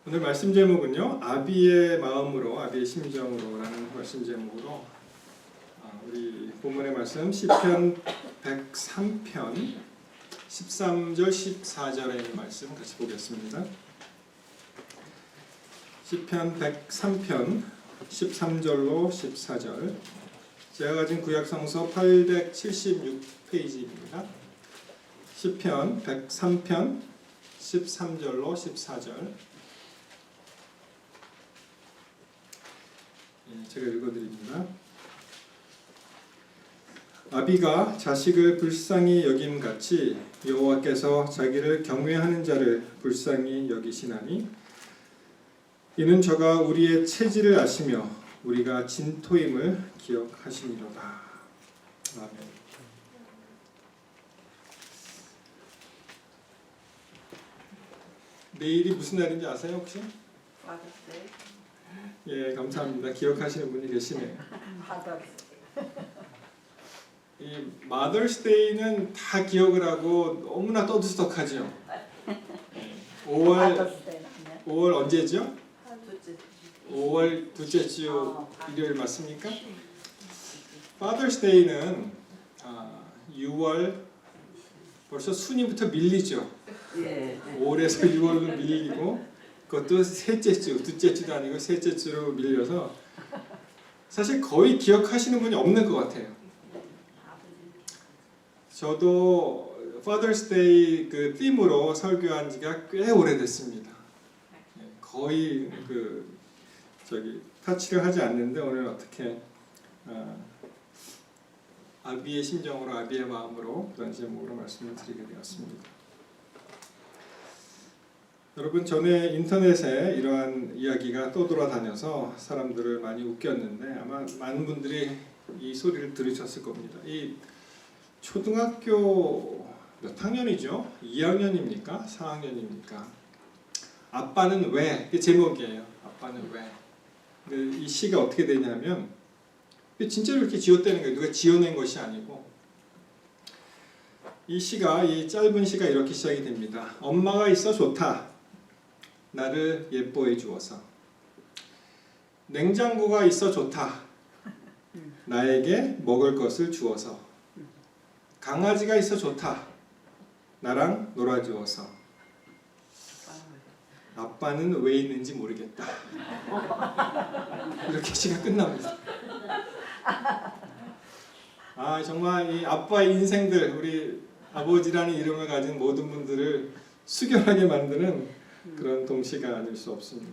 오늘 말씀 제목은요, 아비의 마음으로, 아비의 심정으로라는 말씀 제목으로 우리 본문의 말씀 시편 103편 13절 14절에 있는 말씀 같이 보겠습니다. 시편 103편 13절로 14절, 제가 가진 구약성서 876페이지입니다. 시편 103편 13절로 14절, 제가 읽어드립니다. 아비가 자식을 불쌍히 여김같이 여호와께서 자기를 경외하는 자를 불쌍히 여기시나니 이는 저가 우리의 체질을 아시며 우리가 진토임을 기억하시니로다. 아멘. 내일이 무슨 날인지 아세요 혹시? 마더스데이. 예, 감사합니다. 기억하시는 분이 계시네요. 이 마더스데이는 다 기억을 하고 너무나 떠들썩하죠. 5월 언제죠? 5월 둘째 주 일요일 맞습니까? 파더스데이는 6월 벌써 순위부터 밀리죠. 5월에서 6월로 밀리고 그것도 셋째 주, 둘째 주도 아니고 셋째 주로 밀려서 사실 거의 기억하시는 분이 없는 것 같아요. 저도 Father's Day 그 팀으로 설교한 지가 꽤 오래됐습니다. 거의 터치를 하지 않는데 오늘 어떻게 아비의 심정으로 아비의 마음으로 그런 제목으로 말씀을 드리게 되었습니다. 여러분, 전에 인터넷에 이러한 이야기가 떠돌아다녀서 사람들을 많이 웃겼는데 아마 많은 분들이 이 소리를 들으셨을 겁니다. 이 초등학교 몇 학년이죠? 2학년입니까? 4학년입니까? 아빠는 왜? 그게 제목이에요. 아빠는 왜? 근데 이 시가 어떻게 되냐면 진짜로 이렇게 지었다는 거예요. 누가 지어낸 것이 아니고. 이 시가, 이 짧은 시가 이렇게 시작이 됩니다. 엄마가 있어 좋다. 나를 예뻐해 주어서. 냉장고가 있어 좋다. 나에게 먹을 것을 주어서. 강아지가 있어 좋다. 나랑 놀아주어서. 아빠는 왜 있는지 모르겠다. 이렇게 시가 끝납니다. 정말 이 아빠의 인생들, 우리 아버지라는 이름을 가진 모든 분들을 수결하게 만드는 그런 동시가 아닐 수 없습니다.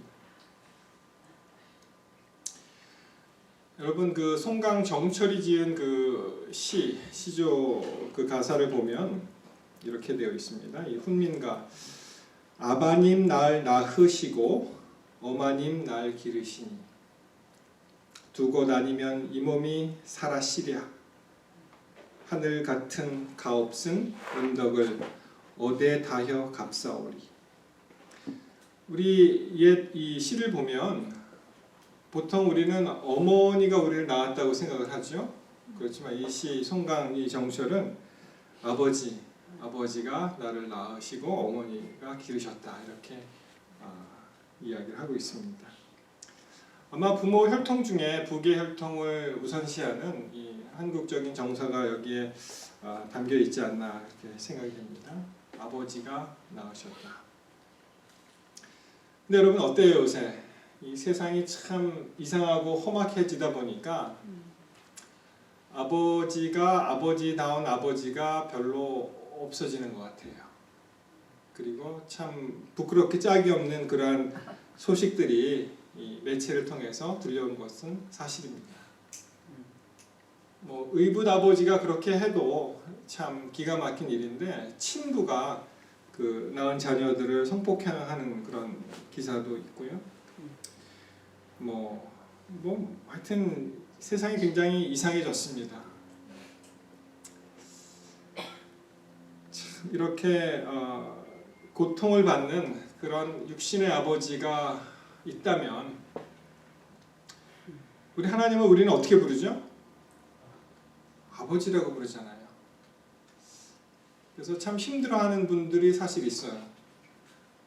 여러분, 그 송강정철이 지은 그 시조 그 가사를 보면 이렇게 되어 있습니다. 이 훈민가, 아바님 날 낳으시고 어마님 날 기르시니 두고 다니면 이 몸이 살아시랴 하늘 같은 가없은 은덕을 어디 다혀 값사오리. 우리 옛 이 시를 보면 보통 우리는 어머니가 우리를 낳았다고 생각을 하죠. 그렇지만 이 시 송강 이 정철은 아버지가 나를 낳으시고 어머니가 기르셨다 이렇게 이야기를 하고 있습니다. 아마 부모 혈통 중에 부계 혈통을 우선시하는 이 한국적인 정서가 여기에 담겨 있지 않나 이렇게 생각이 됩니다. 아버지가 낳으셨다. 근데 여러분 어때요 요새? 이 세상이 참 이상하고 험악해지다 보니까 아버지다운 아버지가 별로 없어지는 것 같아요. 그리고 참 부끄럽게 짝이 없는 그러한 소식들이 이 매체를 통해서 들려오는 것은 사실입니다. 뭐 의붓 아버지가 그렇게 해도 참 기가 막힌 일인데 친부가 그 낳은 자녀들을 성폭행하는 그런 기사도 있고요. 하여튼 세상이 굉장히 이상해졌습니다. 참 이렇게 고통을 받는 그런 육신의 아버지가 있다면 우리 하나님을 우리는 어떻게 부르죠? 아버지라고 부르잖아요. 그래서 참 힘들어하는 분들이 사실 있어요.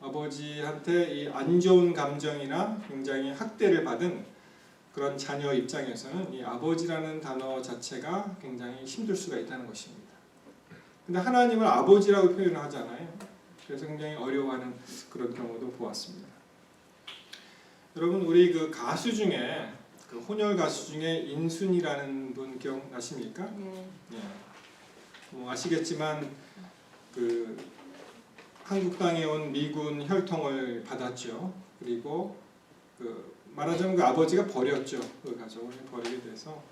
아버지한테 이 안 좋은 감정이나 굉장히 학대를 받은 그런 자녀 입장에서는 이 아버지라는 단어 자체가 굉장히 힘들 수가 있다는 것입니다. 근데 하나님을 아버지라고 표현을 하잖아요. 그래서 굉장히 어려워하는 그런 경우도 보았습니다. 여러분, 우리 그 가수 중에 그 혼혈 가수 중에 인순이라는 분 기억나십니까? 네. 뭐 아시겠지만 그 한국 땅에 온 미군 혈통을 받았죠. 그리고 그 말하자면 그 아버지가 버렸죠. 그 가족을 버리게 돼서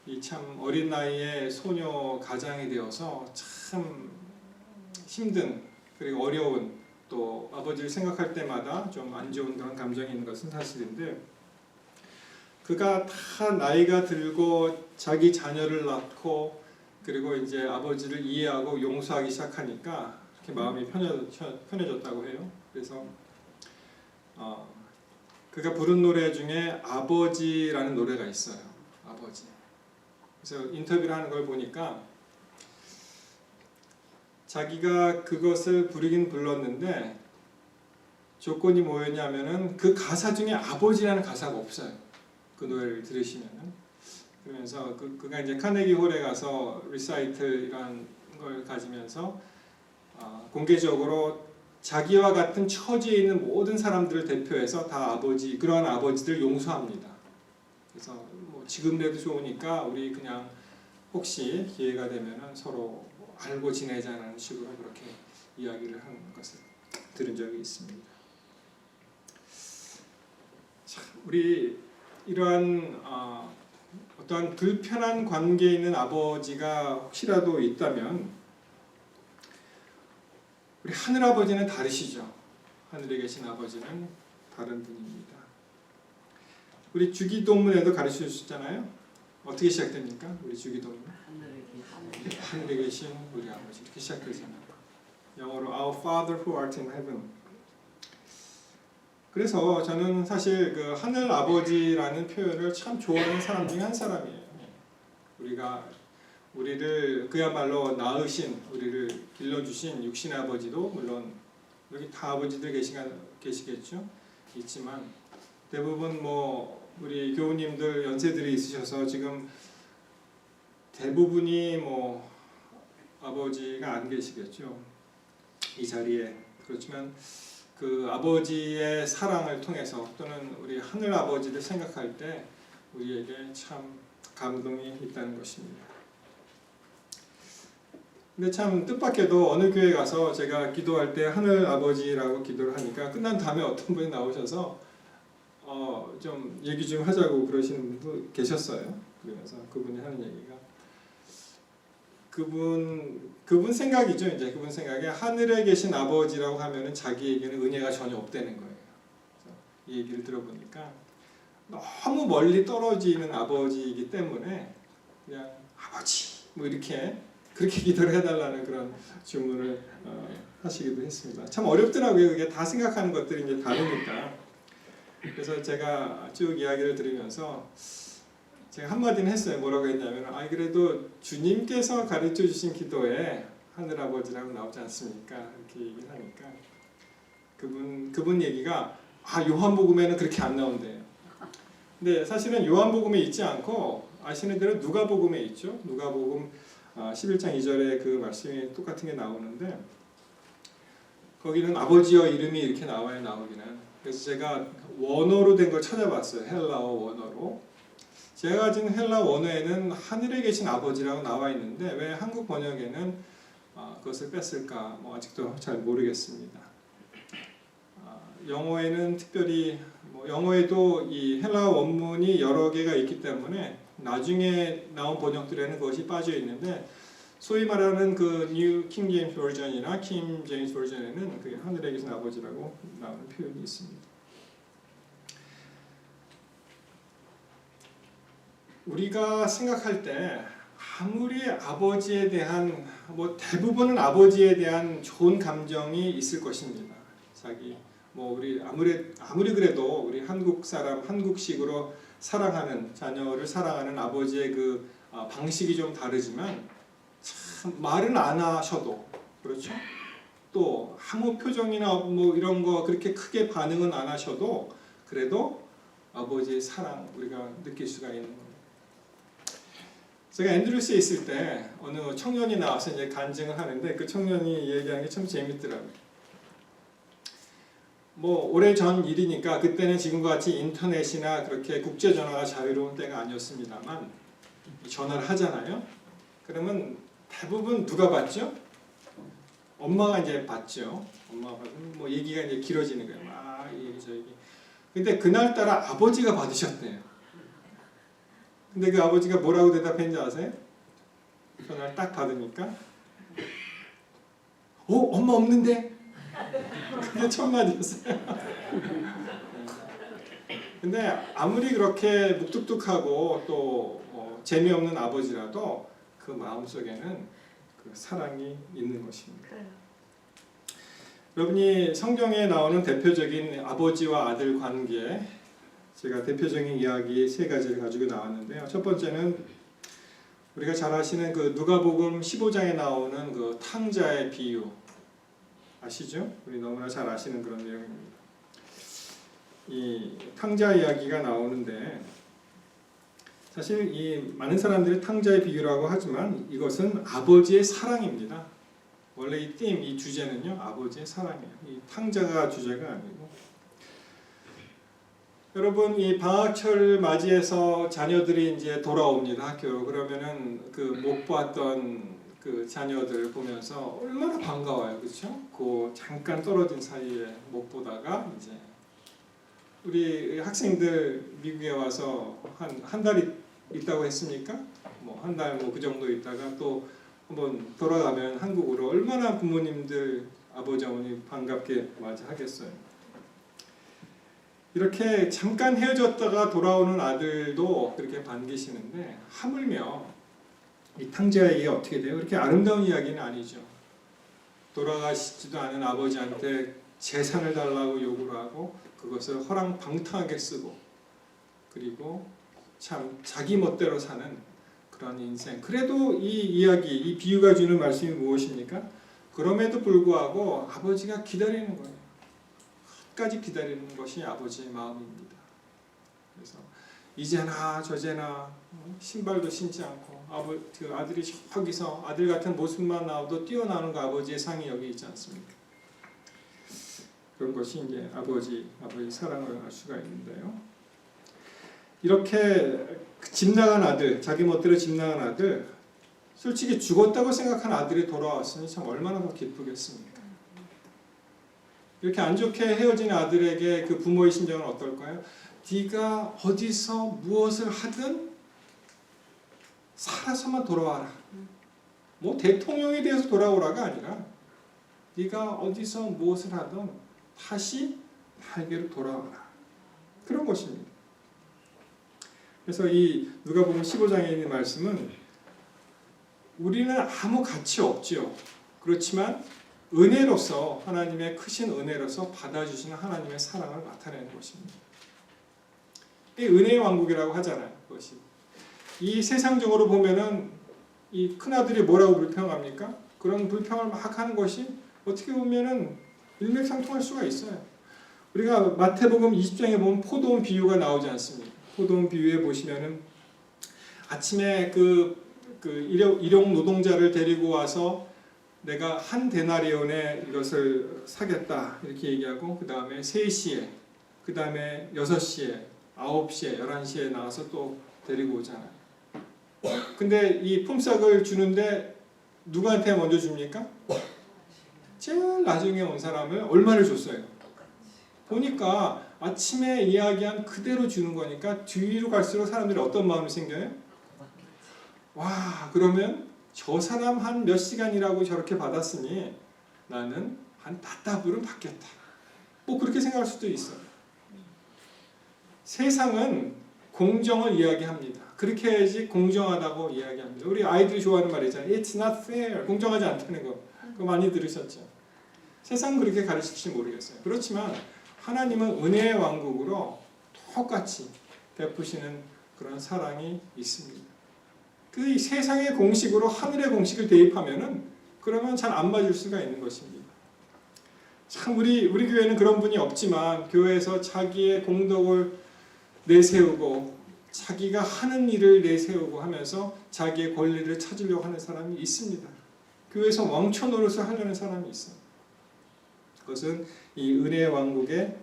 이 참 어린 나이에 소녀 가장이 되어서 참 힘든 그리고 어려운 또 아버지를 생각할 때마다 좀 안 좋은 그런 감정이 있는 것은 사실인데 그가 다 나이가 들고 자기 자녀를 낳고 그리고 이제 아버지를 이해하고 용서하기 시작하니까 이렇게 마음이 편해졌다고 해요. 그래서 그가 부른 노래 중에 아버지라는 노래가 있어요. 아버지. 그래서 인터뷰를 하는 걸 보니까 자기가 그것을 부르긴 불렀는데 조건이 뭐였냐면은 그 가사 중에 아버지라는 가사가 없어요. 그 노래를 들으시면은. 그러면서 그가 이제 카네기 홀에 가서 리사이틀이라는 걸 가지면서 공개적으로 자기와 같은 처지에 있는 모든 사람들을 대표해서 다 아버지, 그러한 아버지들 용서합니다. 그래서 뭐 지금이라도 좋으니까 우리 그냥 혹시 기회가 되면은 서로 알고 지내자는 식으로 그렇게 이야기를 하는 것을 들은 적이 있습니다. 자, 우리 이러한 어떠한 불편한 관계에 있는 아버지가 혹시라도 있다면 우리 하늘아버지는 다르시죠. 하늘에 계신 아버지는 다른 분입니다. 우리 주기도문에도 가르쳐 주셨잖아요. 어떻게 시작됩니까? 우리 주기도문. 하늘에 계신 우리 아버지 이렇게 시작되잖아요. 영어로 Our Father who art in heaven. 그래서 저는 사실 그 하늘 아버지라는 표현을 참 좋아하는 사람 중에 한 사람이에요. 우리를 그야말로 낳으신, 우리를 길러주신 육신의 아버지도 물론 여기 다 아버지들 계시겠죠. 있지만 대부분 뭐 우리 교우님들 연세들이 있으셔서 지금 대부분이 뭐 아버지가 안 계시겠죠. 이 자리에. 그렇지만 그 아버지의 사랑을 통해서 또는 우리 하늘 아버지를 생각할 때 우리에게 참 감동이 있다는 것입니다. 근데 참 뜻밖에도 어느 교회 가서 제가 기도할 때 하늘 아버지라고 기도를 하니까 끝난 다음에 어떤 분이 나오셔서 좀 얘기 좀 하자고 그러시는 분도 계셨어요. 그러면서 그분이 하는 얘기가 그분 생각이죠. 이제 그분 생각에 하늘에 계신 아버지라고 하면은 자기에게는 은혜가 전혀 없다는 거예요. 그래서 이 얘기를 들어보니까 너무 멀리 떨어지는 아버지이기 때문에 그냥 아버지 뭐 이렇게 그렇게 기도를 해달라는 그런 주문을 하시기도 했습니다. 참 어렵더라고요. 그게 다 생각하는 것들이 이제 다르니까. 그래서 제가 쭉 이야기를 들으면서 제가 한마디는 했어요. 뭐라고 했냐면 그래도 주님께서 가르쳐 주신 기도에 하늘아버지라고 나오지 않습니까? 이렇게 얘기를 하니까 그분 얘기가 요한복음에는 그렇게 안 나온대요. 근데 사실은 요한복음에 있지 않고 아시는 대로 누가복음에 있죠. 누가복음 11장 2절에 그 말씀이 똑같은 게 나오는데 거기는 아버지여 이름이 이렇게 나오기는. 그래서 제가 원어로 된 걸 찾아봤어요. 헬라어 원어로. 제가 가진 헬라 원어에는 하늘에 계신 아버지라고 나와 있는데 왜 한국 번역에는 그것을 뺐을까 아직도 잘 모르겠습니다. 영어에는 특별히 영어에도 이 헬라 원문이 여러 개가 있기 때문에 나중에 나온 번역들에는 그것이 빠져 있는데 소위 말하는 그 New King James Version이나 King James Version에는 그 하늘에 계신 아버지라고 나오는 표현이 있습니다. 우리가 생각할 때 아무리 아버지에 대한 대부분은 아버지에 대한 좋은 감정이 있을 것입니다. 우리 아무리 그래도 우리 한국 사람 한국식으로 사랑하는 자녀를 사랑하는 아버지의 그 방식이 좀 다르지만 참 말은 안 하셔도 그렇죠. 또 아무 표정이나 뭐 이런 거 그렇게 크게 반응은 안 하셔도 그래도 아버지의 사랑 우리가 느낄 수가 있는 겁니다. 제가 앤드루스에 있을 때 어느 청년이 나와서 이제 간증을 하는데 그 청년이 얘기하는 게 참 재밌더라고요. 뭐 오래전 일이니까 그때는 지금과 같이 인터넷이나 그렇게 국제 전화가 자유로운 때가 아니었습니다만 전화를 하잖아요. 그러면 대부분 누가 받죠? 엄마가 이제 받죠. 엄마가 받으면 뭐 얘기가 이제 길어지는 거예요. 막 얘기 저 얘기. 근데 그날따라 아버지가 받으셨대요. 근데 그 아버지가 뭐라고 대답했는지 아세요? 전화를 딱 받으니까 엄마 없는데? 그게 첫 마디였어요. 근데 아무리 그렇게 묵뚝뚝하고 또 재미없는 아버지라도 그 마음속에는 그 사랑이 있는 것입니다. 여러분이 성경에 나오는 대표적인 아버지와 아들 관계, 제가 대표적인 이야기 세 가지를 가지고 나왔는데요. 첫 번째는 우리가 잘 아시는 그 누가복음 15장에 나오는 그 탕자의 비유 아시죠? 우리 너무나 잘 아시는 그런 내용입니다. 이 탕자 이야기가 나오는데 사실 이 많은 사람들이 탕자의 비유라고 하지만 이것은 아버지의 사랑입니다. 원래 이 팀, 이 주제는요, 아버지의 사랑이에요. 이 탕자가 주제가 아니고. 여러분, 이 방학철 맞이해서 자녀들이 이제 돌아옵니다, 학교. 그러면은 그 못 봤던 그 자녀들을 보면서 얼마나 반가워요, 그렇죠? 그 잠깐 떨어진 사이에 못 보다가 이제 우리 학생들 미국에 와서 한 달 있다고 했습니까? 뭐 한 달 뭐 그 정도 있다가 또 한번 돌아가면 한국으로 얼마나 부모님들 아버지 어머니 반갑게 맞이하겠어요. 이렇게 잠깐 헤어졌다가 돌아오는 아들도 그렇게 반기시는데 하물며 이 탕자의 이게 어떻게 돼요? 그렇게 아름다운 이야기는 아니죠. 돌아가시지도 않은 아버지한테 재산을 달라고 요구를 하고 그것을 허랑방탕하게 쓰고 그리고 참 자기 멋대로 사는 그런 인생. 그래도 이 이야기, 이 비유가 주는 말씀이 무엇입니까? 그럼에도 불구하고 아버지가 기다리는 거예요. 끝까지 기다리는 것이 아버지의 마음입니다. 그래서 이제나 저제나 신발도 신지 않고 그 아들이 저기서 아들 같은 모습만 나와도 뛰어나오는 거 아버지의 상이 여기 있지 않습니까? 그런 것이 이제 아버지 사랑을 알 수가 있는데요. 이렇게 집 나간 아들, 자기 멋대로 집 나간 아들, 솔직히 죽었다고 생각한 아들이 돌아왔으니 참 얼마나 더 기쁘겠습니까? 이렇게 안 좋게 헤어진 아들에게 그 부모의 심정은 어떨까요? 네가 어디서 무엇을 하든 살아서만 돌아와라. 뭐 대통령에 대해서 돌아오라가 아니라 네가 어디서 무엇을 하든 다시 나에게로 돌아와라. 그런 것입니다. 그래서 이 누가복음 15장에 있는 말씀은 우리는 아무 가치 없지요. 그렇지만 은혜로서 하나님의 크신 은혜로서 받아주시는 하나님의 사랑을 나타내는 것입니다. 이 은혜의 왕국이라고 하잖아요. 그것이 이 세상적으로 보면은 이 큰아들이 뭐라고 불평합니까? 그런 불평을 막 하는 것이 어떻게 보면은 일맥상통할 수가 있어요. 우리가 마태복음 20장에 보면 포도원 비유가 나오지 않습니까? 포도원 비유에 보시면은 아침에 그 일용 노동자를 데리고 와서 내가 한 데나리온에 이것을 사겠다 이렇게 얘기하고 그 다음에 3시에 그 다음에 6시에 9시에 11시에 나와서 또 데리고 오잖아요. 근데 이 품삯을 주는데 누구한테 먼저 줍니까? 제일 나중에 온 사람을 얼마를 줬어요? 보니까 아침에 이야기한 그대로 주는 거니까 뒤로 갈수록 사람들이 어떤 마음이 생겨요? 와, 그러면 저 사람 한 몇 시간이라고 저렇게 받았으니 나는 한 따따블은 받겠다. 뭐 그렇게 생각할 수도 있어요. 세상은 공정을 이야기합니다. 그렇게 해야지 공정하다고 이야기합니다. 우리 아이들이 좋아하는 말이 있잖아요. It's not fair. 공정하지 않다는 거. 그거 많이 들으셨죠? 세상은 그렇게 가르칠지 모르겠어요. 그렇지만 하나님은 은혜의 왕국으로 똑같이 베푸시는 그런 사랑이 있습니다. 그 세상의 공식으로 하늘의 공식을 대입하면은 그러면 잘 안 맞을 수가 있는 것입니다. 참 우리 교회는 그런 분이 없지만 교회에서 자기의 공덕을 내세우고 자기가 하는 일을 내세우고 하면서 자기의 권리를 찾으려고 하는 사람이 있습니다. 교회에서 왕초 노릇을 하려는 사람이 있어요. 그것은 이 은혜의 왕국의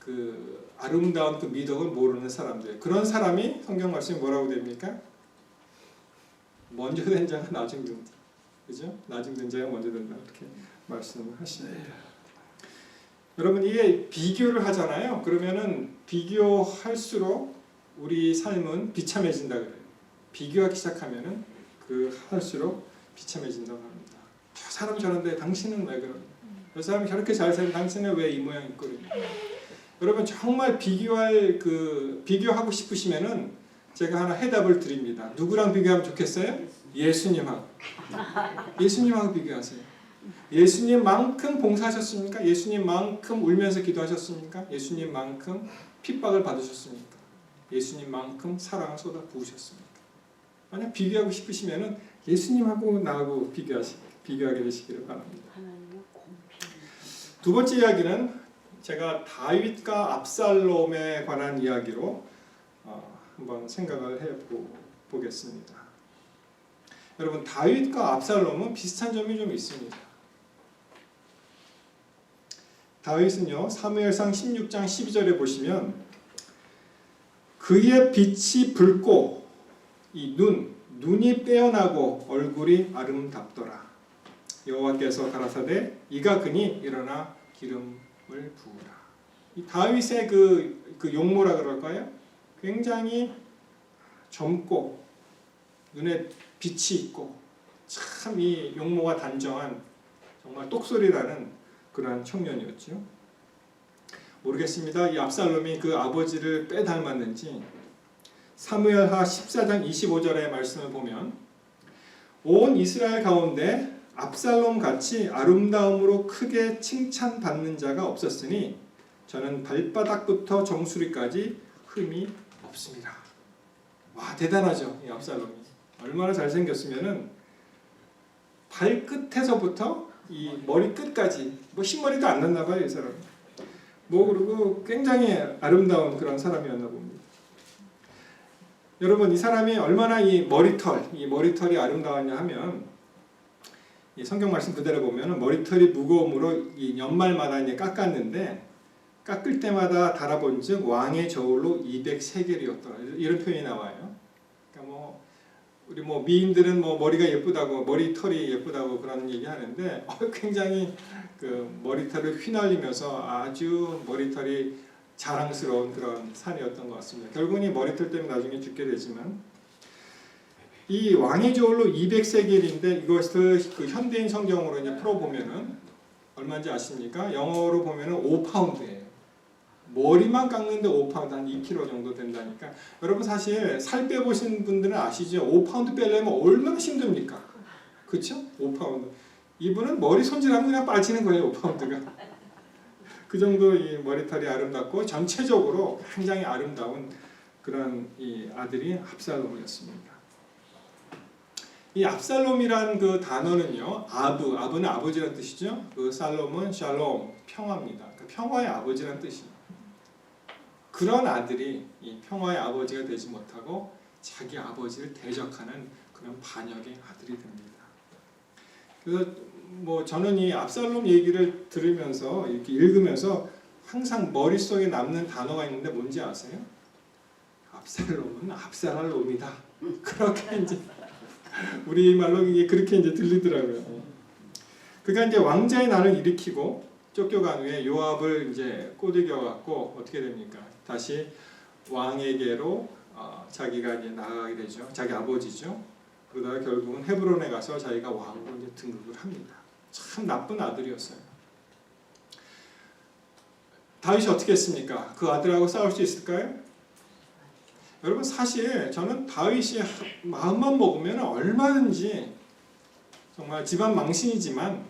그 아름다운 그 미덕을 모르는 사람들. 그런 사람이 성경 말씀이 뭐라고 됩니까? 먼저 된 자가 나중 된 자. 그죠? 나중 된 자가 먼저 된다. 이렇게 말씀을 하십니다. 여러분 이게 비교를 하잖아요. 그러면은 비교할수록 우리 삶은 비참해진다 그래요. 비교하기 시작하면은 그 할수록 비참해진다고 합니다. 저 사람 저런데 당신은 왜 그러냐? 저 사람이 저렇게 잘 살고 당신은 왜 이 모양 있고 그러냐? 여러분 정말 비교하고 싶으시면은 제가 하나 해답을 드립니다. 누구랑 비교하면 좋겠어요? 예수님하고. 예수님하고 비교하세요. 예수님만큼 봉사하셨습니까? 예수님만큼 울면서 기도하셨습니까? 예수님만큼 핍박을 받으셨습니까? 예수님만큼 사랑을 쏟아 부으셨습니까? 만약 비교하고 싶으시면은 예수님하고 나하고 비교하게 되시기를 바랍니다. 두 번째 이야기는 제가 다윗과 압살롬에 관한 이야기로 한번 생각을 해보겠습니다. 여러분 다윗과 압살롬은 비슷한 점이 좀 있습니다. 다윗은요 사무엘상 16장 12절에 보시면 그의 빛이 붉고 이 눈이 빼어나고 얼굴이 아름답더라. 여호와께서 가라사대 이가 그니 일어나 기름을 부으라. 이 다윗의 그 용모라 그럴까요? 굉장히 젊고 눈에 빛이 있고 참 이 용모가 단정한 정말 똑소리라는 그러한 청년이었죠. 모르겠습니다. 이 압살롬이 그 아버지를 빼닮았는지 사무엘하 14장 25절의 말씀을 보면 온 이스라엘 가운데 압살롬 같이 아름다움으로 크게 칭찬받는 자가 없었으니 저는 발바닥부터 정수리까지 흠이 없습니다. 와 대단하죠. 이 압살롬이 얼마나 잘생겼으면은 발끝에서부터 이 머리 끝까지 뭐 흰머리도 안 났나 봐요 이 사람. 뭐 그리고 굉장히 아름다운 그런 사람이었나 봅니다. 여러분 이 사람이 얼마나 이 머리털이 아름다웠냐 하면 이 성경 말씀 그대로 보면 머리털이 무거움으로 이 연말마다 이제 깎았는데 깎을 때마다 달아본즉 왕의 저울로 200세겔이었더라 이런 표현이 나와요. 그러니까 우리 미인들은 머리가 예쁘다고 머리털이 예쁘다고 그런 얘기 하는데 굉장히 그 머리털을 휘날리면서 아주 머리털이 자랑스러운 그런 산이었던 것 같습니다. 결국은 이 머리털 때문에 나중에 죽게 되지만 이 왕의 저울로 200세겔인데 이것을 그 현대인 성경으로 이제 풀어보면은 얼마인지 아십니까? 영어로 보면은 5파운드예요. 머리만 깎는데 5파운드 한 2kg 정도 된다니까. 여러분 사실 살 빼보신 분들은 아시죠? 5파운드 빼려면 얼마나 힘듭니까? 그렇죠? 5파운드. 이분은 머리 손질하면 그냥 빠지는 거예요. 5파운드가. 그 정도 이 머리털이 아름답고 전체적으로 굉장히 아름다운 그런 이 아들이 압살롬이었습니다. 이 압살롬이란 그 단어는요, 아브는 아버지란 뜻이죠. 그 살롬은 샬롬, 평화입니다. 그 평화의 아버지란 뜻이에요. 그런 아들이 이 평화의 아버지가 되지 못하고 자기 아버지를 대적하는 그런 반역의 아들이 됩니다. 그래서 저는 이 압살롬 얘기를 들으면서 이렇게 읽으면서 항상 머릿속에 남는 단어가 있는데 뭔지 아세요? 압살롬은 압살할 놈이다. 그렇게 이제 우리말로 이게 그렇게 이제 들리더라고요. 그가 이제 왕자의 난을 일으키고 쫓겨간 후에 요압을 이제 꼬드겨 갖고 어떻게 됩니까? 다시 왕에게로 자기가 이제 나아가게 되죠. 자기 아버지죠. 그러다가 결국은 헤브론에 가서 자기가 왕으로 이제 등극을 합니다. 참 나쁜 아들이었어요. 다윗이 어떻게 했습니까? 그 아들하고 싸울 수 있을까요? 여러분 사실 저는 다윗이 마음만 먹으면 얼마든지 정말 집안 망신이지만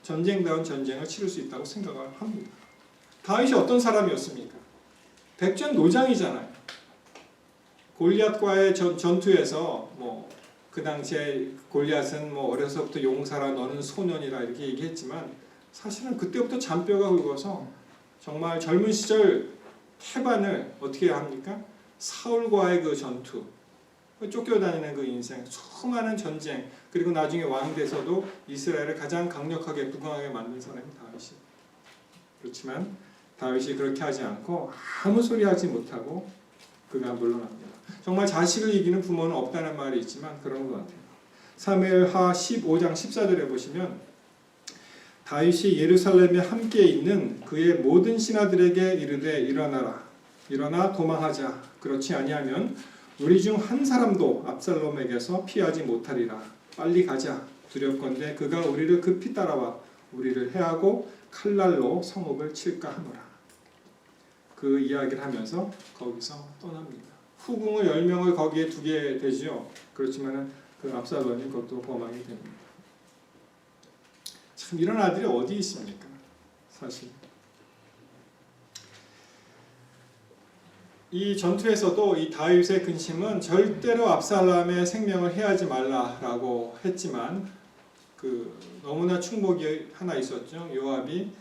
전쟁다운 전쟁을 치를 수 있다고 생각을 합니다. 다윗이 어떤 사람이었습니까? 백전노장이잖아요. 골리앗과의 전투에서 그 당시에 골리앗은 어려서부터 용사라 너는 소년이라 이렇게 얘기했지만 사실은 그때부터 잔뼈가 굵어서 정말 젊은 시절 태반을 어떻게 합니까? 사울과의 그 전투, 쫓겨다니는 그 인생, 수많은 전쟁, 그리고 나중에 왕 돼서도 이스라엘을 가장 강력하게 부강하게 만든 사람이 다윗이. 그렇지만 다윗이 그렇게 하지 않고 아무 소리 하지 못하고 그가 물러납니다. 정말 자식을 이기는 부모는 없다는 말이 있지만 그런 것 같아요. 사무엘하 15장 14절에 보시면 다윗이 예루살렘에 함께 있는 그의 모든 신하들에게 이르되 일어나라, 일어나 도망하자. 그렇지 아니하면 우리 중 한 사람도 압살롬에게서 피하지 못하리라. 빨리 가자. 두렵건대 그가 우리를 급히 따라와 우리를 해하고 칼날로 성읍을 칠까 하노라. 그 이야기를 하면서 거기서 떠납니다. 후궁을 10명을 거기에 두게 되죠. 그렇지만 그 압살롬이 그것도 범하게 됩니다. 참 이런 아들이 어디 있습니까? 사실 이 전투에서도 이 다윗의 근심은 절대로 압살롬의 생명을 해하지 말라라고 했지만 그 너무나 충복이 하나 있었죠. 요압이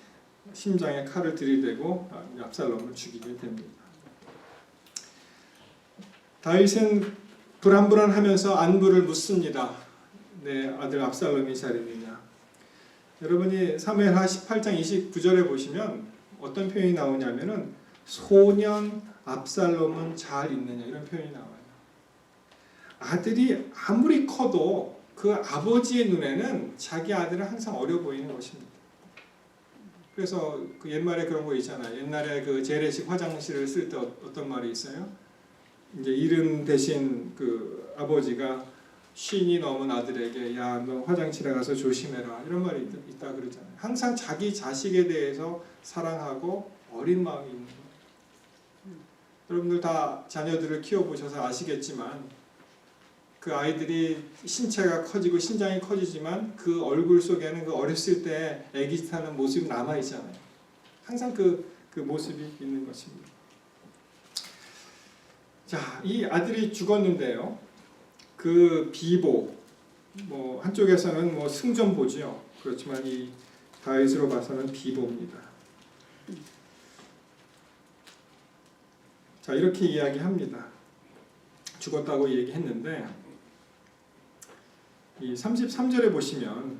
심장에 칼을 들이대고 압살롬을 죽이게 됩니다. 다윗은 불안불안하면서 안부를 묻습니다. 내 아들 압살롬이 잘 있느냐. 여러분이 사무엘하 18장 29절에 보시면 어떤 표현이 나오냐면은 소년 압살롬은 잘 있느냐 이런 표현이 나와요. 아들이 아무리 커도 그 아버지의 눈에는 자기 아들은 항상 어려 보이는 것입니다. 그래서 그 옛말에 그런 거 있잖아요. 옛날에 그 재래식 화장실을 쓸 때 어떤 말이 있어요? 이제 이른 대신 그 아버지가 쉰이 넘은 아들에게 야, 너 화장실에 가서 조심해라 이런 말이 있다 그러잖아요. 항상 자기 자식에 대해서 사랑하고 어린 마음이 있는 거예요. 여러분들 다 자녀들을 키워보셔서 아시겠지만 그 아이들이 신체가 커지고 신장이 커지지만 그 얼굴 속에는 그 어렸을 때 애기 타는 모습이 남아있잖아요. 항상 그 모습이 있는 것입니다. 자, 이 아들이 죽었는데요. 그 비보, 뭐 한쪽에서는 뭐 승전보지요. 그렇지만 이 다윗으로 봐서는 비보입니다. 자, 이렇게 이야기합니다. 죽었다고 얘기했는데 이 33절에 보시면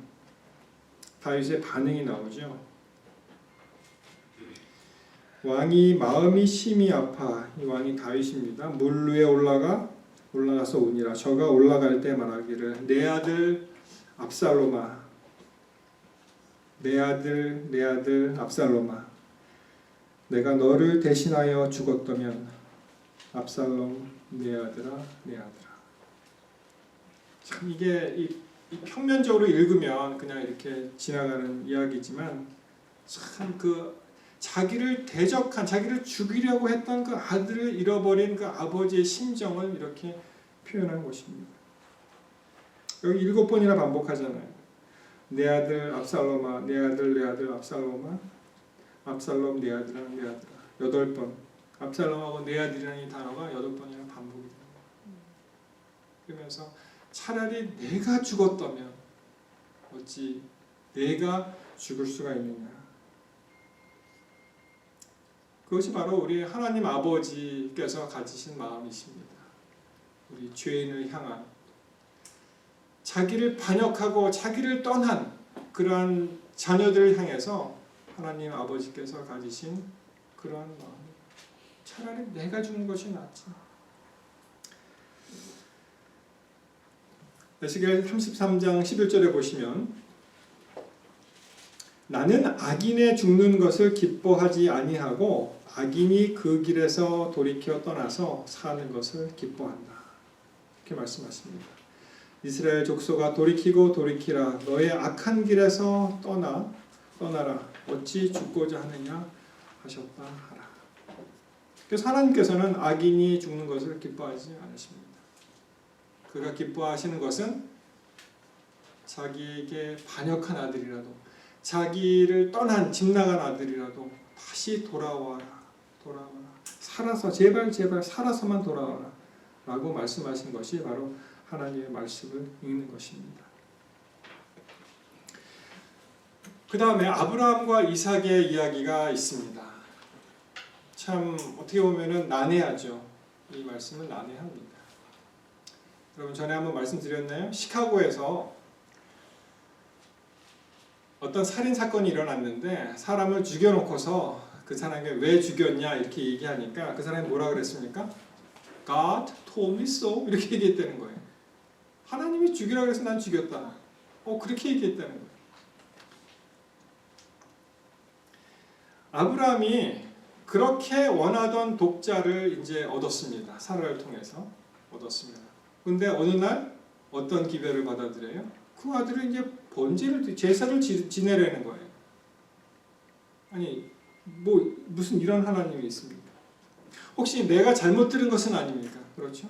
다윗의 반응이 나오죠. 왕이 마음이 심히 아파. 이 왕이 다윗입니다. 물 위에 올라가서 우니라. 저가 올라갈 때 말하기를 내 아들 압살롬아, 내 아들 압살롬아, 내가 너를 대신하여 죽었다면 압살롬 내 아들아, 내 아들아. 참 이게 이 평면적으로 읽으면 그냥 이렇게 지나가는 이야기지만 참 그 자기를 대적한, 자기를 죽이려고 했던 그 아들을 잃어버린 그 아버지의 심정을 이렇게 표현한 것입니다. 여기 7번이나 반복하잖아요. 내 아들 압살롬아, 내 아들 압살롬아, 압살롬 내 아들아, 내 아들아. 8번. 압살롬하고 내 아들이라는 이 단어가 8번이나 반복이 됩니다. 그러면서 차라리 내가 죽었다면 어찌 내가 죽을 수가 있느냐. 그것이 바로 우리 하나님 아버지께서 가지신 마음이십니다. 우리 죄인을 향한 자기를 반역하고 자기를 떠난 그러한 자녀들을 향해서 하나님 아버지께서 가지신 그러한 마음. 차라리 내가 죽는 것이 낫지. 에스겔 33장 11절에 보시면 나는 악인의 죽는 것을 기뻐하지 아니하고 악인이 그 길에서 돌이켜 떠나서 사는 것을 기뻐한다. 이렇게 말씀하십니다. 이스라엘 족속아 돌이키고 돌이키라. 너의 악한 길에서 떠나라. 어찌 죽고자 하느냐 하셨다 하라. 그래서 하나님께서는 악인이 죽는 것을 기뻐하지 않으십니다. 그가 기뻐하시는 것은 자기에게 반역한 아들이라도 자기를 떠난 집 나간 아들이라도 다시 돌아와라. 살아서 제발 살아서만 돌아와라 라고 말씀하신 것이 바로 하나님의 말씀을 읽는 것입니다. 그 다음에 아브라함과 이삭의 이야기가 있습니다. 참 어떻게 보면은 난해하죠. 이 말씀은 난해합니다. 여러분 전에 한번 말씀드렸나요? 시카고에서 어떤 살인 사건이 일어났는데 사람을 죽여놓고서 그 사람에게 왜 죽였냐 이렇게 얘기하니까 그 사람이 뭐라 그랬습니까? God told me so 이렇게 얘기했다는 거예요. 하나님이 죽이라고 해서 난 죽였다. 그렇게 얘기했다는 거예요. 아브라함이 그렇게 원하던 독자를 이제 얻었습니다. 사라를 통해서 얻었습니다. 근데 어느 날 어떤 기별을 받아들여요? 그 아들을 이제 번제를 제사를 지내려는 거예요. 아니 무슨 이런 하나님이 있습니까? 혹시 내가 잘못 들은 것은 아닙니까? 그렇죠?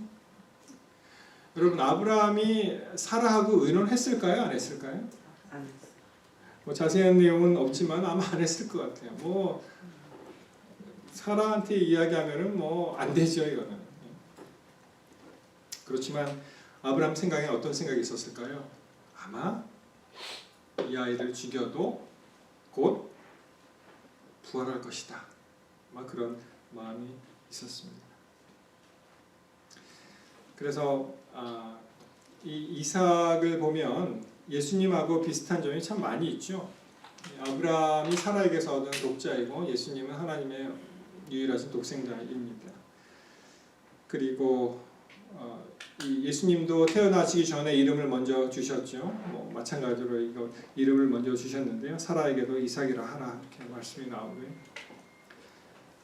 여러분 아브라함이 사라하고 의논했을까요? 안 했을까요? 안 했어요. 자세한 내용은 없지만 아마 안 했을 것 같아요. 사라한테 이야기하면은 안 되죠 이거는. 그렇지만 아브라함 생각에 어떤 생각이 있었을까요? 아마 이 아이를 죽여도 곧 부활할 것이다. 아마 그런 마음이 있었습니다. 그래서 이 이삭을 보면 예수님하고 비슷한 점이 참 많이 있죠. 아브라함이 사라에게서 얻은 독자이고 예수님은 하나님의 유일하신 독생자입니다. 그리고 이 예수님도 태어나시기 전에 이름을 먼저 주셨죠. 마찬가지로 이거 이름을 먼저 주셨는데요. 사라에게도 이삭이라 하라 이렇게 말씀이 나오고요.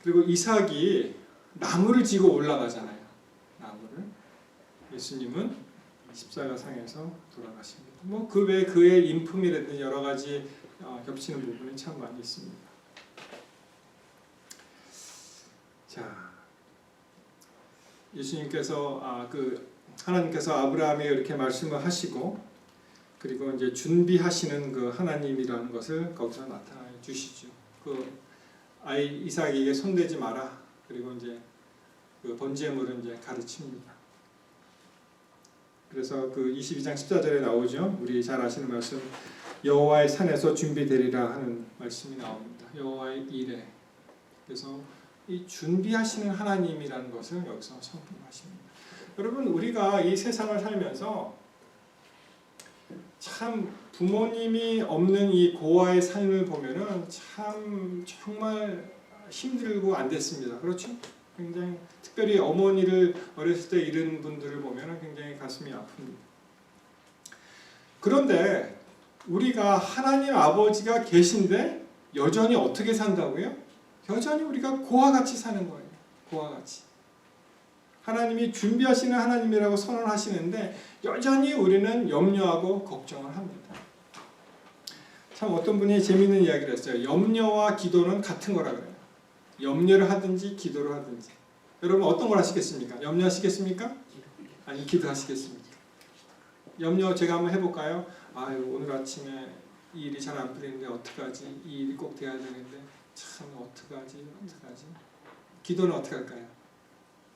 그리고 이삭이 나무를 지고 올라가잖아요. 나무를. 예수님은 십자가상에서 돌아가십니다. 그 외에 그의 인품이라든지 여러 가지 겹치는 부분이 참 많이 있습니다. 자, 예수님께서 하나님께서 아브라함에게 이렇게 말씀을 하시고 그리고 이제 준비하시는 그 하나님이라는 것을 거기서 나타내 주시죠. 그 아이 이삭에게 손대지 마라. 그리고 이제 그 번제물은 이제 가르칩니다. 그래서 그 22장 14절에 나오죠. 우리 잘 아시는 말씀 여호와의 산에서 준비되리라 하는 말씀이 나옵니다. 여호와의 일에. 그래서 이 준비하시는 하나님이라는 것을 여기서 선포하십니다. 여러분 우리가 이 세상을 살면서 참 부모님이 없는 이 고아의 삶을 보면은 참 정말 힘들고 안 됐습니다. 그렇죠? 굉장히 특별히 어머니를 어렸을 때 잃은 분들을 보면 굉장히 가슴이 아픕니다. 그런데 우리가 하나님 아버지가 계신데 여전히 어떻게 산다고요? 여전히 우리가 고와 같이 사는 거예요. 고와 같이. 하나님이 준비하시는 하나님이라고 선언하시는데 여전히 우리는 염려하고 걱정을 합니다. 참 어떤 분이 재미있는 이야기를 했어요. 염려와 기도는 같은 거라 그래요. 염려를 하든지 기도를 하든지. 여러분 어떤 걸 하시겠습니까? 염려하시겠습니까? 아니 기도하시겠습니까? 염려 제가 한번 해볼까요? 오늘 아침에 이 일이 잘 안 풀리는데 어떡하지? 이 일이 꼭 돼야 되는데 참 어떡하지? 기도는 어떻게 할까요?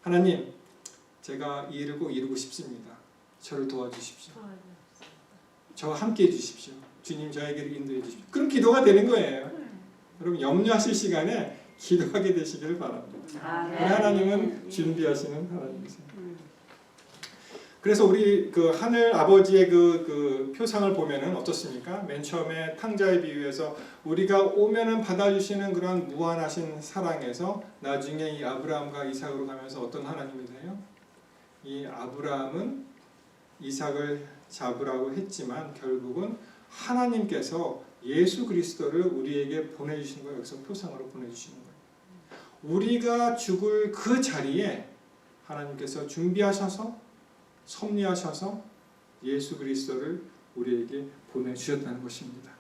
하나님 제가 이 일을 꼭 이루고 싶습니다. 저를 도와주십시오. 저와 함께 해주십시오. 주님 저에게 인도해 주십시오. 그럼 기도가 되는 거예요. 여러분 염려하실 시간에 기도하게 되시기를 바랍니다. 우리 하나님은 준비하시는 하나님이세요. 그래서 우리 그 하늘 아버지의 그 표상을 보면은 어떻습니까? 맨 처음에 탕자의 비유에서 우리가 오면은 받아주시는 그런 무한하신 사랑에서 나중에 이 아브라함과 이삭으로 가면서 어떤 하나님이 돼요? 이 아브라함은 이삭을 잡으라고 했지만 결국은 하나님께서 예수 그리스도를 우리에게 보내주신 거예요. 여기서 표상으로 보내주시는 거예요. 우리가 죽을 그 자리에 하나님께서 준비하셔서 섭리하셔서 예수 그리스도를 우리에게 보내주셨다는 것입니다.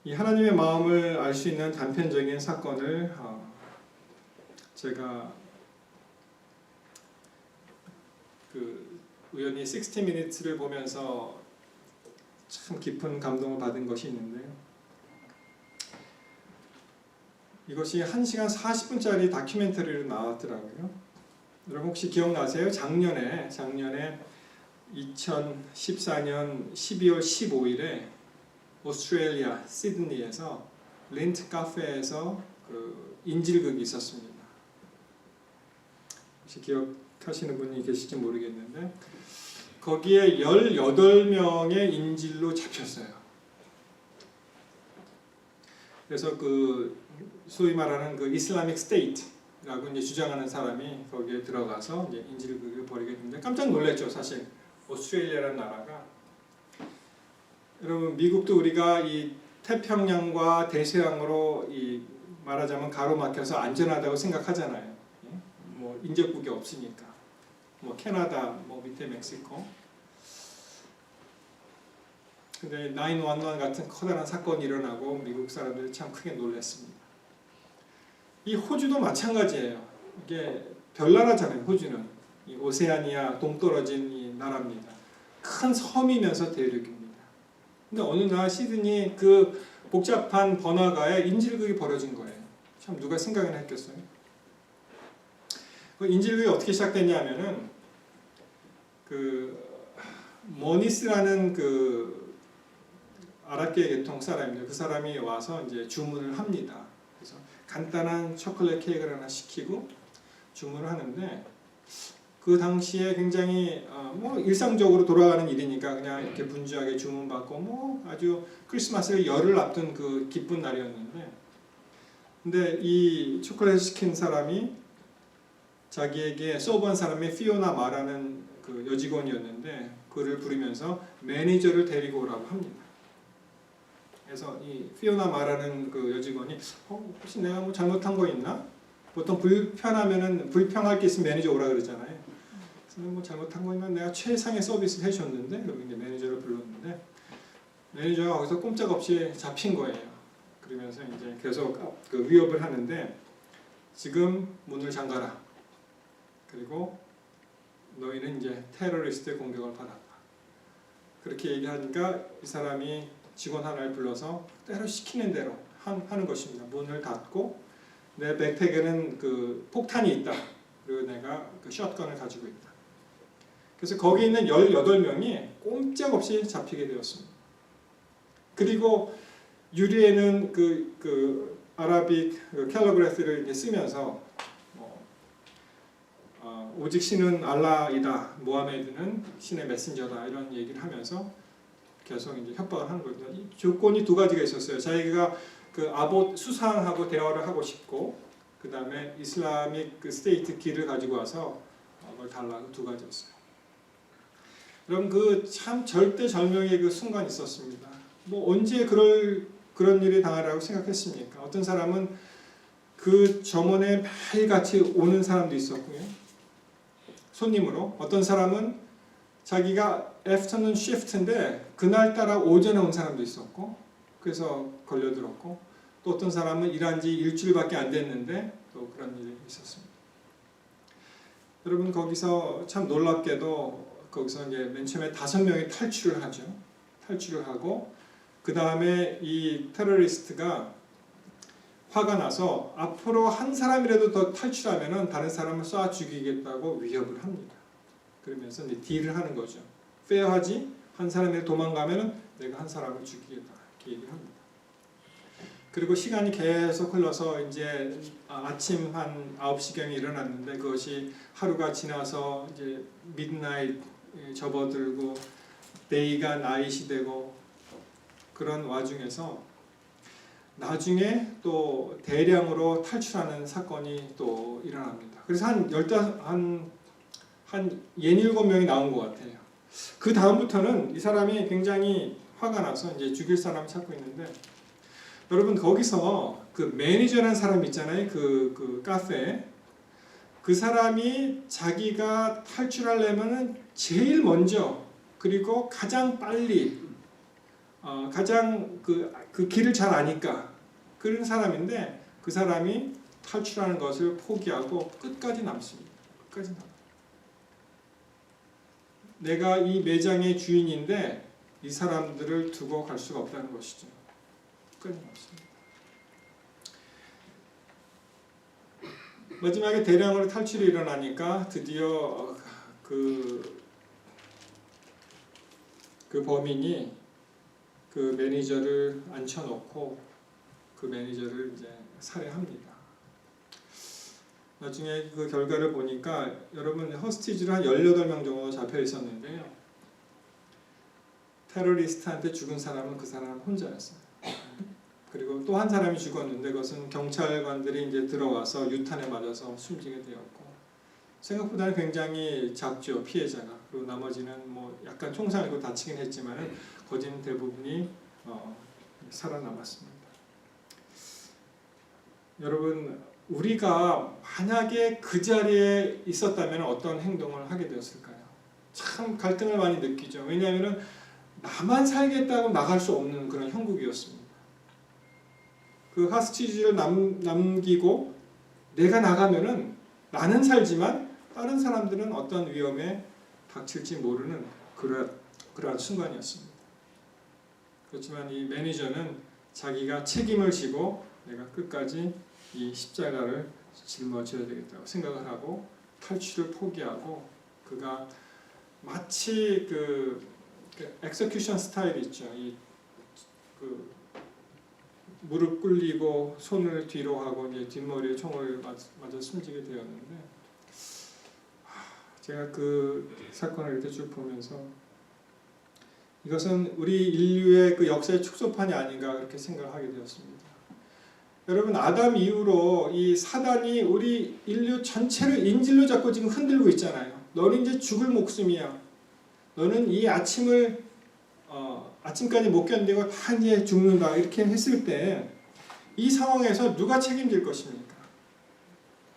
이 하나님의 마음을 알 수 있는 단편적인 사건을 제가 우연히 60 Minutes를 보면서 참 깊은 감동을 받은 것이 있는데요. 이것이 1시간 40분짜리 다큐멘터리로 나왔더라고요. 여러분 혹시 기억나세요? 작년에 2014년 12월 15일에 오스트레일리아 시드니에서 린트 카페에서 그 인질극이 있었습니다. 혹시 기억하시는 분이 계실지 모르겠는데 거기에 18명의 인질로 잡혔어요. 그래서 그 소위 말하는 그 이슬라믹 스테이트라고 이제 주장하는 사람이 거기에 들어가서 이제 인질극을 벌이게 됐는데 깜짝 놀랐죠, 사실. 오스트레일리아라는 나라가. 여러분, 미국도 우리가 이 태평양과 대서양으로 이 말하자면 가로막혀서 안전하다고 생각하잖아요. 뭐 인접국이 없으니까. 뭐 캐나다, 뭐 밑에 멕시코. 근데 911 같은 커다란 사건이 일어나고 미국 사람들이 참 크게 놀랐습니다. 이 호주도 마찬가지예요. 이게 별나라잖아요. 호주는 이 오세아니아 동떨어진 이 나라입니다. 큰 섬이면서 대륙입니다. 근데 어느 날 시드니 그 복잡한 번화가에 인질극이 벌어진 거예요. 참 누가 생각이나 했겠어요. 그 인질극이 어떻게 시작됐냐면은 그 머니스라는 그 아랍계 계통 사람인데 그 사람이 와서 이제 주문을 합니다. 그래서 간단한 초콜릿 케이크를 하나 시키고 주문을 하는데 그 당시에 굉장히 뭐 일상적으로 돌아가는 일이니까 그냥 이렇게 분주하게 주문받고 뭐 아주 크리스마스를 열흘 앞둔 그 기쁜 날이었는데 근데 이 초콜릿 시킨 사람이 자기에게 서브한 사람이 피오나 마라는 그 여직원이었는데 그를 부르면서 매니저를 데리고 오라고 합니다. 그래서 이 피오나 마라는 그 여직원이 혹시 내가 뭐 잘못한 거 있나? 보통 불평할 게 있으면 매니저 오라 그러잖아요. 그래서 뭐 잘못한 거 있나? 내가 최상의 서비스를 해줬는데 그리고 이제 매니저를 불렀는데 매니저가 거기서 꼼짝없이 잡힌 거예요. 그러면서 이제 계속 그 위협을 하는데 지금 문을 잠가라. 그리고 너희는 이제 테러리스트의 공격을 받았다. 그렇게 얘기하니까 이 사람이 직원 하나를 불러서 때로 시키는 대로 하는 것입니다. 문을 닫고 내 백팩에는 그 폭탄이 있다. 그리고 내가 그 샷건을 가지고 있다. 그래서 거기 있는 18명이 꼼짝없이 잡히게 되었습니다. 그리고 유리에는 그 아라빅 캘리그래피를 이제 쓰면서 오직 신은 알라이다, 모하메드는 신의 메신저다 이런 얘기를 하면서 계속 이제 협박을 하는 거죠. 이 조건이 두 가지가 있었어요. 자기가 그 아봇 수상하고 대화를 하고 싶고, 그 다음에 이슬라믹 그 스테이트 길을 가지고 와서 그걸 달라고 두 가지였어요. 그럼 그 참 절대절명의 그 순간이 있었습니다. 뭐 언제 그런 일이 당하라고 생각했습니까? 어떤 사람은 그 점원에 매일같이 오는 사람도 있었고요. 손님으로. 어떤 사람은 자기가 애프터눈 시프트인데 그날따라 오전에 온 사람도 있었고 그래서 걸려들었고 또 어떤 사람은 일한 지 일주일밖에 안 됐는데 또 그런 일이 있었습니다. 여러분 거기서 참 놀랍게도 거기서 이제 맨 처음에 5명이 탈출을 하죠. 탈출을 하고 그 다음에 이 테러리스트가 화가 나서 앞으로 한 사람이라도 더 탈출하면은 다른 사람을 쏴 죽이겠다고 위협을 합니다. 그러면서 이제 딜을 하는 거죠. 페어하지 한 사람이 도망가면은 내가 한 사람을 죽이겠다 이렇게 얘기를 합니다. 그리고 시간이 계속 흘러서 이제 아침 한 9시경에 일어났는데 그것이 하루가 지나서 이제 미드나잇 접어들고 데이가 나잇이 되고 그런 와중에서 나중에 또 대량으로 탈출하는 사건이 또 일어납니다. 그래서 한 17명이 나온 것 같아요. 그 다음부터는 이 사람이 굉장히 화가 나서 이제 죽일 사람을 찾고 있는데 여러분 거기서 그 매니저라는 사람 있잖아요. 그 카페에 그 사람이 자기가 탈출하려면은 제일 먼저 그리고 가장 빨리 가장 그 길을 잘 아니까 그런 사람인데 그 사람이 탈출하는 것을 포기하고 끝까지 남습니다. 끝까지 남. 내가 이 매장의 주인인데 이 사람들을 두고 갈 수가 없다는 것이죠. 끝까지 남습니다. 마지막에 대량으로 탈출이 일어나니까 드디어 그 범인이 그 매니저를 앉혀놓고 그 매니저를 이제 살해합니다. 나중에 그 결과를 보니까 여러분 허스티지로 한 18명 정도 잡혀 있었는데요. 테러리스트한테 죽은 사람은 그 사람 혼자였어요. 그리고 또 한 사람이 죽었는데 그것은 경찰관들이 이제 들어와서 유탄에 맞아서 숨지게 되었고, 생각보다는 굉장히 작죠, 피해자가. 그리고 나머지는 뭐 약간 총상을 입고 다치긴 했지만 거진 대부분이 살아남았습니다. 여러분, 우리가 만약에 그 자리에 있었다면 어떤 행동을 하게 되었을까요? 참 갈등을 많이 느끼죠. 왜냐하면 나만 살겠다고 나갈 수 없는 그런 형국이었습니다. 그 하스티지를 남기고 내가 나가면은 나는 살지만 다른 사람들은 어떤 위험에 닥칠지 모르는 그러한 순간이었습니다. 그렇지만 이 매니저는 자기가 책임을 지고 내가 끝까지 이 십자가를 짊어져야 되겠다고 생각을 하고 탈출을 포기하고, 그가 마치 그 엑세큐션 스타일이 있죠. 그 무릎 꿇리고 손을 뒤로 하고 이제 뒷머리에 총을 맞아 숨지게 되었는데, 제가 그 사건을 이렇게 쭉 보면서 이것은 우리 인류의 그 역사의 축소판이 아닌가 그렇게 생각하게 되었습니다. 여러분, 아담 이후로 이 사단이 우리 인류 전체를 인질로 잡고 지금 흔들고 있잖아요. 너는 이제 죽을 목숨이야. 너는 이 아침까지 못 견디고 다 이제 죽는다. 이렇게 했을 때 이 상황에서 누가 책임질 것입니까?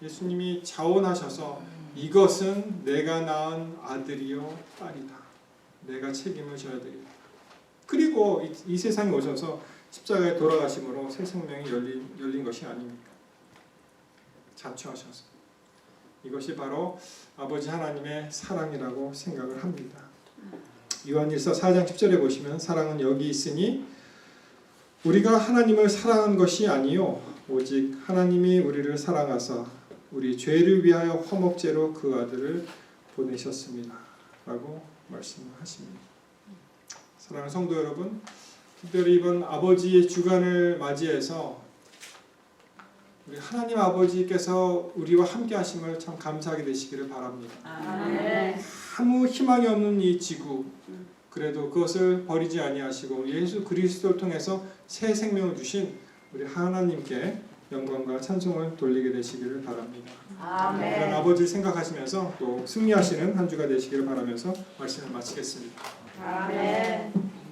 예수님이 자원하셔서 이것은 내가 낳은 아들이요 딸이다. 내가 책임을 져야 되겠다. 그리고 이 세상에 오셔서 십자가에 돌아가심으로 새 생명이 열린 것이 아닙니까? 자처하셔서. 이것이 바로 아버지 하나님의 사랑이라고 생각을 합니다. 요한일서 4장 10절에 보시면 사랑은 여기 있으니 우리가 하나님을 사랑한 것이 아니요 오직 하나님이 우리를 사랑하사 우리 죄를 위하여 화목제로 그 아들을 보내셨습니다. 라고 말씀하십니다. 사랑하는 성도 여러분, 특별히 이번 아버지의 주간을 맞이해서 우리 하나님 아버지께서 우리와 함께 하심을 참 감사하게 되시기를 바랍니다. 아무 희망이 없는 이 지구, 그래도 그것을 버리지 아니하시고 예수 그리스도를 통해서 새 생명을 주신 우리 하나님께 영광과 찬송을 돌리게 되시기를 바랍니다. 그런 아버지를 생각하시면서 또 승리하시는 한 주가 되시기를 바라면서 말씀을 마치겠습니다. 아멘.